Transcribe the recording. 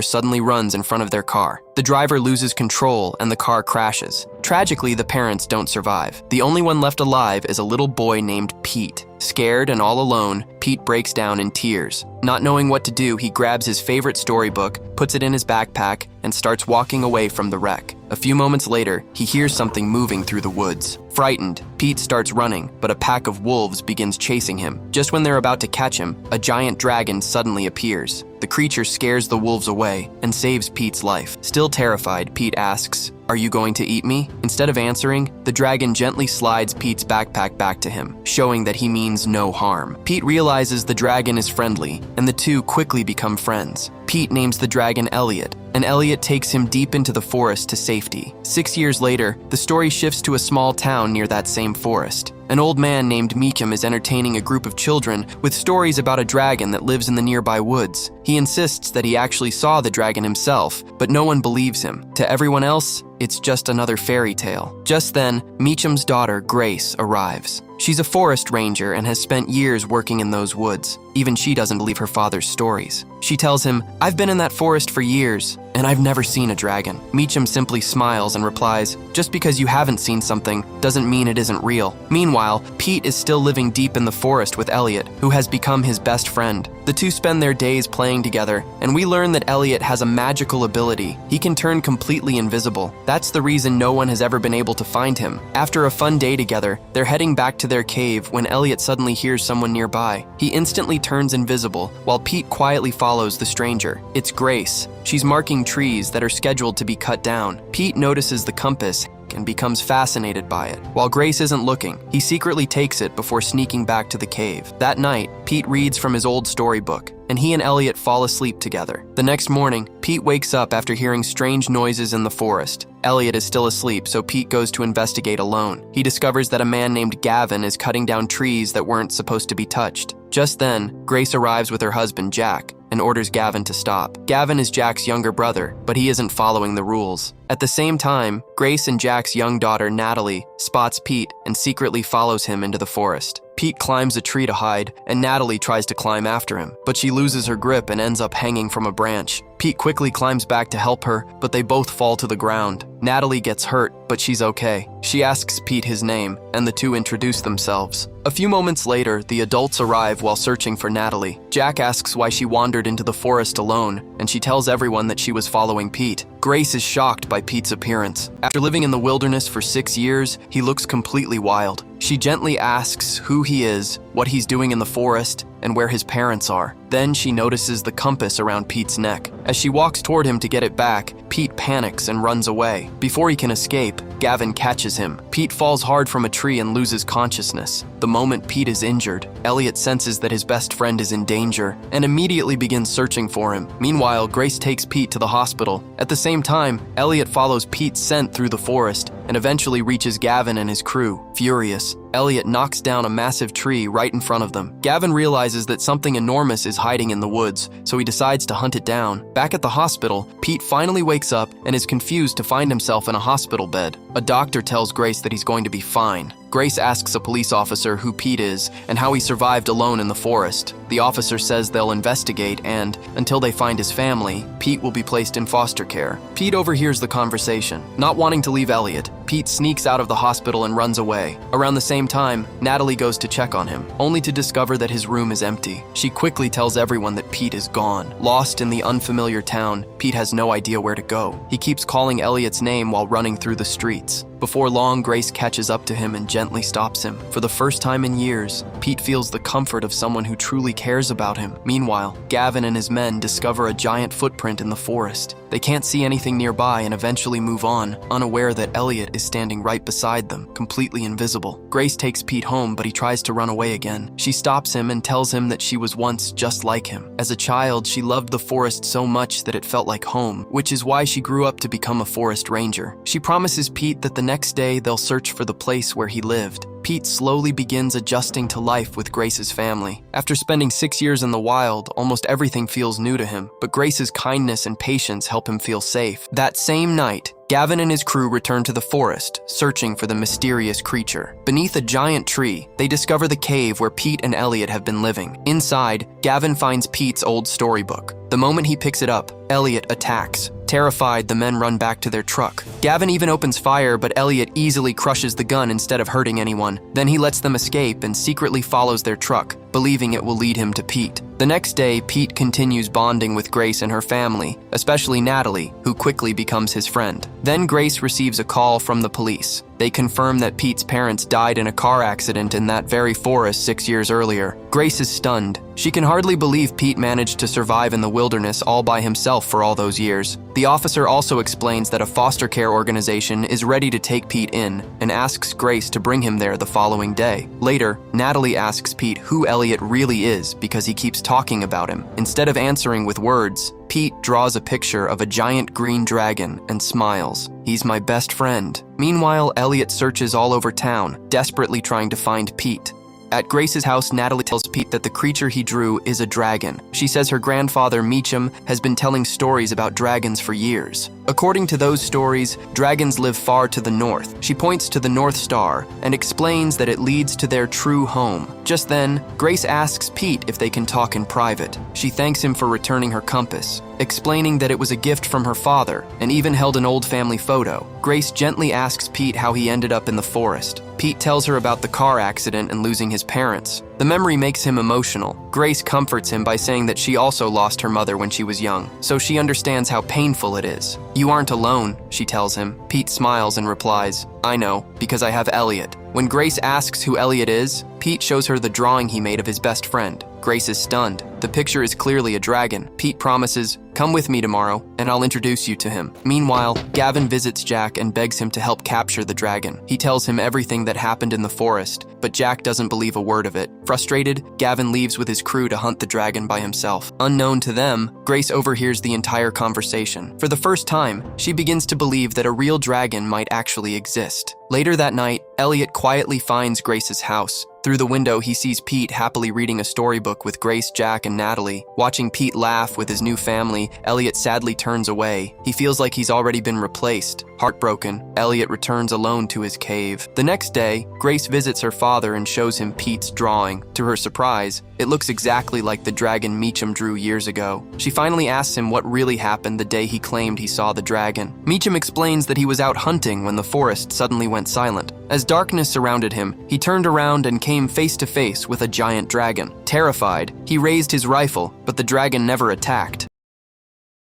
suddenly runs in front of their car. The driver loses control and the car crashes. Tragically, the parents don't survive. The only one left alive is a little boy named Pete. Scared and all alone, Pete breaks down in tears. Not knowing what to do, he grabs his favorite storybook, puts it in his backpack, and starts walking away from the wreck. A few moments later, he hears something moving through the woods. Frightened, Pete starts running, but a pack of wolves begins chasing him. Just when they're about to catch him, a giant dragon suddenly appears. The creature scares the wolves away and saves Pete's life. Still terrified, Pete asks, "Are you going to eat me?" Instead of answering, the dragon gently slides Pete's backpack back to him, showing that he means no harm. Pete realizes the dragon is friendly, and the two quickly become friends. Pete names the dragon Elliot, and Elliot takes him deep into the forest to safety. 6 years later, the story shifts to a small town near that same forest. An old man named Meacham is entertaining a group of children with stories about a dragon that lives in the nearby woods. He insists that he actually saw the dragon himself, but no one believes him. To everyone else, it's just another fairy tale. Just then, Meacham's daughter, Grace, arrives. She's a forest ranger and has spent years working in those woods. Even she doesn't believe her father's stories. She tells him, "I've been in that forest for years, and I've never seen a dragon." Meacham simply smiles and replies, "Just because you haven't seen something doesn't mean it isn't real." Meanwhile, Pete is still living deep in the forest with Elliot, who has become his best friend. The two spend their days playing together, and we learn that Elliot has a magical ability. He can turn completely invisible. That's the reason no one has ever been able to find him. After a fun day together, they're heading back to their cave when Elliot suddenly hears someone nearby. He instantly turns invisible, while Pete quietly follows the stranger. It's Grace. She's marking trees that are scheduled to be cut down. Pete notices the compass and becomes fascinated by it. While Grace isn't looking, he secretly takes it before sneaking back to the cave. That night, Pete reads from his old storybook, and he and Elliot fall asleep together. The next morning, Pete wakes up after hearing strange noises in the forest. Elliot is still asleep, so Pete goes to investigate alone. He discovers that a man named Gavin is cutting down trees that weren't supposed to be touched. Just then, Grace arrives with her husband, Jack, and orders Gavin to stop. Gavin is Jack's younger brother, but he isn't following the rules. At the same time, Grace and Jack's young daughter, Natalie, spots Pete and secretly follows him into the forest. Pete climbs a tree to hide, and Natalie tries to climb after him, but she loses her grip and ends up hanging from a branch. Pete quickly climbs back to help her, but they both fall to the ground. Natalie gets hurt, but she's okay. She asks Pete his name, and the two introduce themselves. A few moments later, the adults arrive while searching for Natalie. Jack asks why she wandered into the forest alone, and she tells everyone that she was following Pete. Grace is shocked by Pete's appearance. After living in the wilderness for 6 years, he looks completely wild. She gently asks who he is, what he's doing in the forest, and where his parents are. Then she notices the compass around Pete's neck. As she walks toward him to get it back, Pete panics and runs away. Before he can escape, Gavin catches him. Pete falls hard from a tree and loses consciousness. The moment Pete is injured, Elliot senses that his best friend is in danger and immediately begins searching for him. Meanwhile, Grace takes Pete to the hospital. At the same time, Elliot follows Pete's scent through the forest and eventually reaches Gavin and his crew. Furious, Elliot knocks down a massive tree right in front of them. Gavin realizes that something enormous is hiding in the woods, so he decides to hunt it down. Back at the hospital, Pete finally wakes up and is confused to find himself in a hospital bed. A doctor tells Grace that he's going to be fine. Grace asks a police officer who Pete is and how he survived alone in the forest. The officer says they'll investigate and, until they find his family, Pete will be placed in foster care. Pete overhears the conversation. Not wanting to leave Elliot, Pete sneaks out of the hospital and runs away. Around the same time, Natalie goes to check on him, only to discover that his room is empty. She quickly tells everyone that Pete is gone. Lost in the unfamiliar town, Pete has no idea where to go. He keeps calling Elliot's name while running through the streets. Before long, Grace catches up to him and gently stops him. For the first time in years, Pete feels the comfort of someone who truly cares about him. Meanwhile, Gavin and his men discover a giant footprint in the forest. They can't see anything nearby and eventually move on, unaware that Elliot is standing right beside them, completely invisible. Grace takes Pete home, but he tries to run away again. She stops him and tells him that she was once just like him. As a child, she loved the forest so much that it felt like home, which is why she grew up to become a forest ranger. She promises Pete that the next day they'll search for the place where he lived. Pete slowly begins adjusting to life with Grace's family. After spending 6 years in the wild, almost everything feels new to him, but Grace's kindness and patience help him feel safe. That same night, Gavin and his crew return to the forest, searching for the mysterious creature. Beneath a giant tree, they discover the cave where Pete and Elliot have been living. Inside, Gavin finds Pete's old storybook. The The moment he picks it up, Elliot attacks. Terrified, the men run back to their truck. Gavin even opens fire, but Elliot easily crushes the gun instead of hurting anyone. Then he lets them escape and secretly follows their truck, believing it will lead him to Pete. The next day, Pete continues bonding with Grace and her family, especially Natalie, who quickly becomes his friend. Then Grace receives a call from the police. They confirm that Pete's parents died in a car accident in that very forest 6 years earlier. Grace is stunned. She can hardly believe Pete managed to survive in the wilderness all by himself for all those years. The officer also explains that a foster care organization is ready to take Pete in and asks Grace to bring him there the following day. Later, Natalie asks Pete who Elliot really is because he keeps talking about him. Instead of answering with words, Pete draws a picture of a giant green dragon and smiles. He's my best friend. Meanwhile, Elliot searches all over town, desperately trying to find Pete. At Grace's house, Natalie tells Pete that the creature he drew is a dragon. She says her grandfather, Meacham, has been telling stories about dragons for years. According to those stories, dragons live far to the north. She points to the North Star and explains that it leads to their true home. Just then, Grace asks Pete if they can talk in private. She thanks him for returning her compass, explaining that it was a gift from her father and even held an old family photo. Grace gently asks Pete how he ended up in the forest. Pete tells her about the car accident and losing his parents. The memory makes him emotional. Grace comforts him by saying that she also lost her mother when she was young, so she understands how painful it is. You aren't alone, she tells him. Pete smiles and replies, I know, because I have Elliot. When Grace asks who Elliot is, Pete shows her the drawing he made of his best friend. Grace is stunned. The picture is clearly a dragon. Pete promises, come with me tomorrow, and I'll introduce you to him. Meanwhile, Gavin visits Jack and begs him to help capture the dragon. He tells him everything that happened in the forest, but Jack doesn't believe a word of it. Frustrated, Gavin leaves with his crew to hunt the dragon by himself. Unknown to them, Grace overhears the entire conversation. For the first time, she begins to believe that a real dragon might actually exist. Later that night, Elliot quietly finds Grace's house. Through the window, he sees Pete happily reading a storybook with Grace, Jack, and Natalie. Watching Pete laugh with his new family, Elliot sadly turns away. He feels like he's already been replaced. Heartbroken, Elliot returns alone to his cave. The next day, Grace visits her father and shows him Pete's drawing. To her surprise, it looks exactly like the dragon Meacham drew years ago. She finally asks him what really happened the day he claimed he saw the dragon. Meacham explains that he was out hunting when the forest suddenly went silent. As darkness surrounded him, he turned around and came face to face with a giant dragon. Terrified, he raised his rifle, but the dragon never attacked.